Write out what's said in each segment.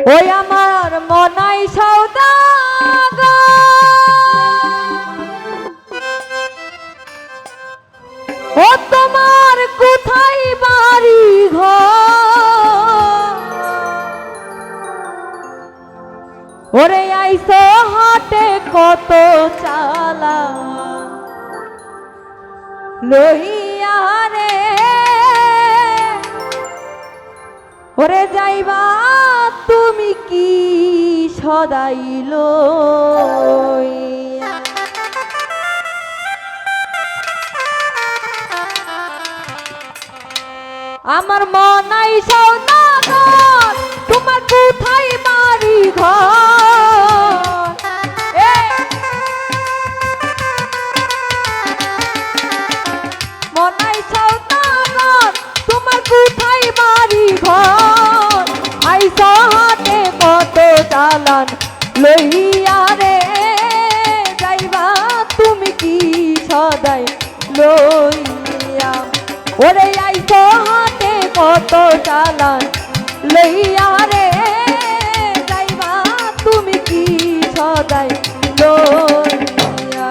ওই আমার মনাই সওদাগর ও তোমার কোথায় বাড়ি ঘর ওরে আইসো হাটে কত চালা লইয়া রে ওরে যাইবা তুমি কি সদাইল আমার মনাই সওদাগর তোমার কোথায় বাড়ি ঘর মনাই সওদাগর তোমার কোথায় বাড়ি ঘর আইসা হাতে কত চালান লইয়া রে যাইবা তুমি কি সদাই লইয়া ওরে আইসো হাতে কত চালান লইয়া রে যাইবা তুমি কি সদাই লইয়া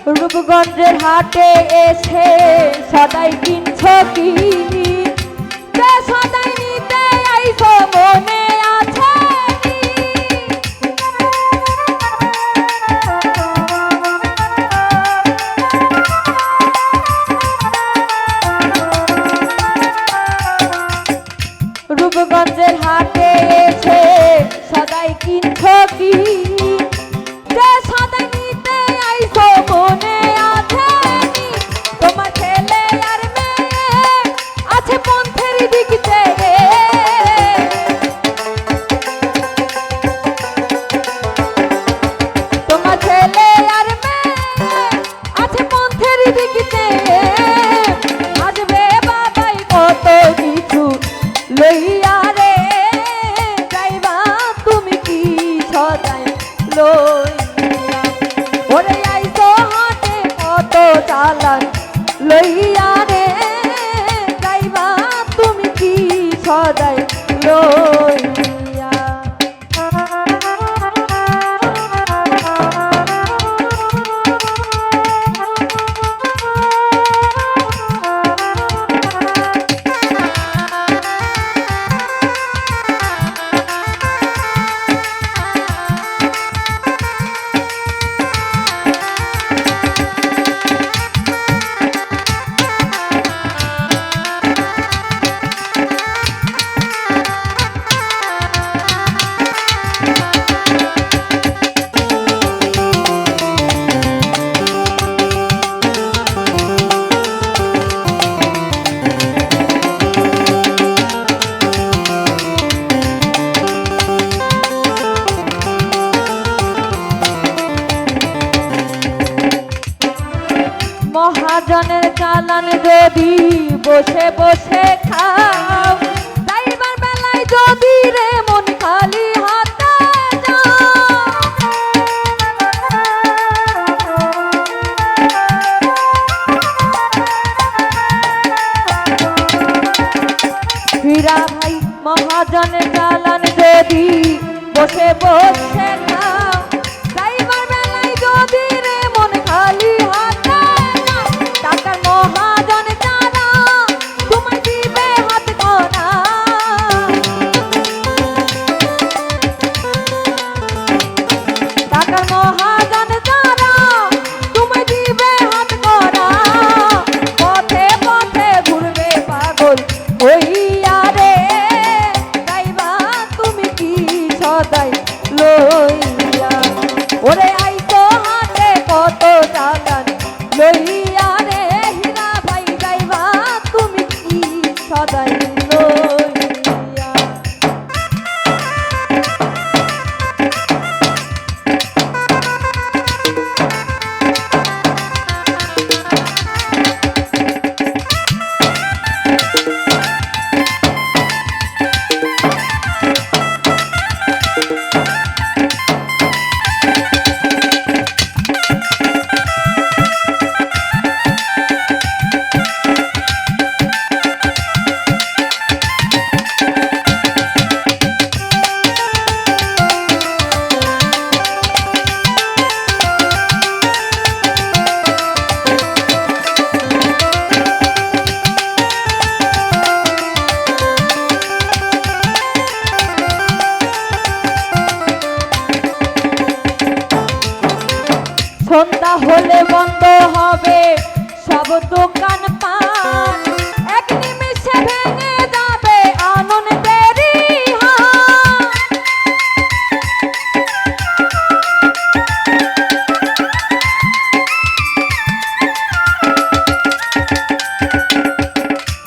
রূপগঞ্জের হাটে এসে সদাই কিনছ কি সদাই নিতে আইছো মনে আছে রূপগঞ্জের হাটে এসে সদাই কিনছ কি সদাই নিতে আইছো মনে আছে তোমার ছেলে আর মেয়ে আছে পন্থের দিকতে তোমার ছেলে আর মেয়ে আছে পন্থের দিকতে আসবে বাবাই কত কিছু লইয়া রে যাইবা তুমি কি সদাই লইয়া ওরে আইসো হাটে কত চালান লইয়া রে যাইবা তুমি কি সদাই লইয়া মহাজনের চালান যদি বসে বসে খাও যাইবার বেলায় যদি রে মন খালি হাতে হীরা ভাই মহাজনের চালান যদি বসে বসে খাও যাইবার বেলায় যদি রে মন খালি হাতে টাকার মহাজন যারা তোমায় দিবে হাত করা টাকার মহাজন যারা তোমায় দিবে হাত করা পথে পথে ঘুরবে পাগল হইয়া রে যাইবা তুমি কি সদাই লই সন্ধ্যা হলে বন্ধ হবে সব দোকান পান, এক নিমিষে ভেঙে যাবে আনন্দেরই হাট।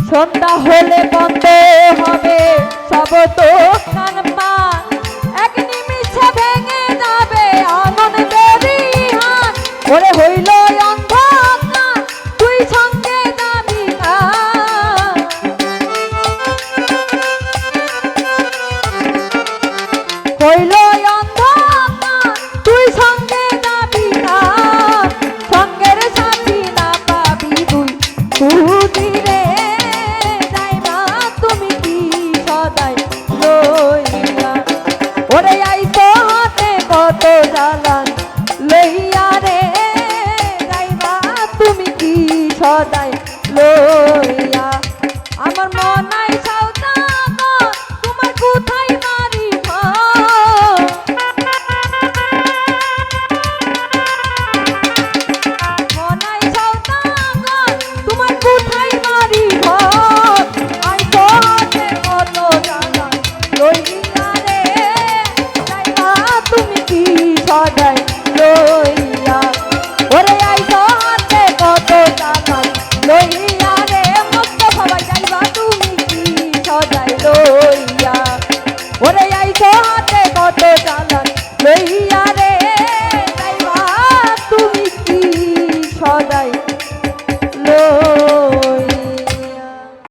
সন্ধ্যা হলে বন্ধ হবে সব দোকান পান, এক নিমিষে ভেঙে যাবে আনন্দেরই হাট। ওরে হইল অন্ধকার তুই সঙ্গে যাবি না, হইল অন্ধকার তুই সঙ্গে যাবি না, সঙ্গের সাথী না পাবি তুই দুদিনে যাইবা তুমি কি সদাই লইলা। ওরে আইতো হাতে কত জ্বালা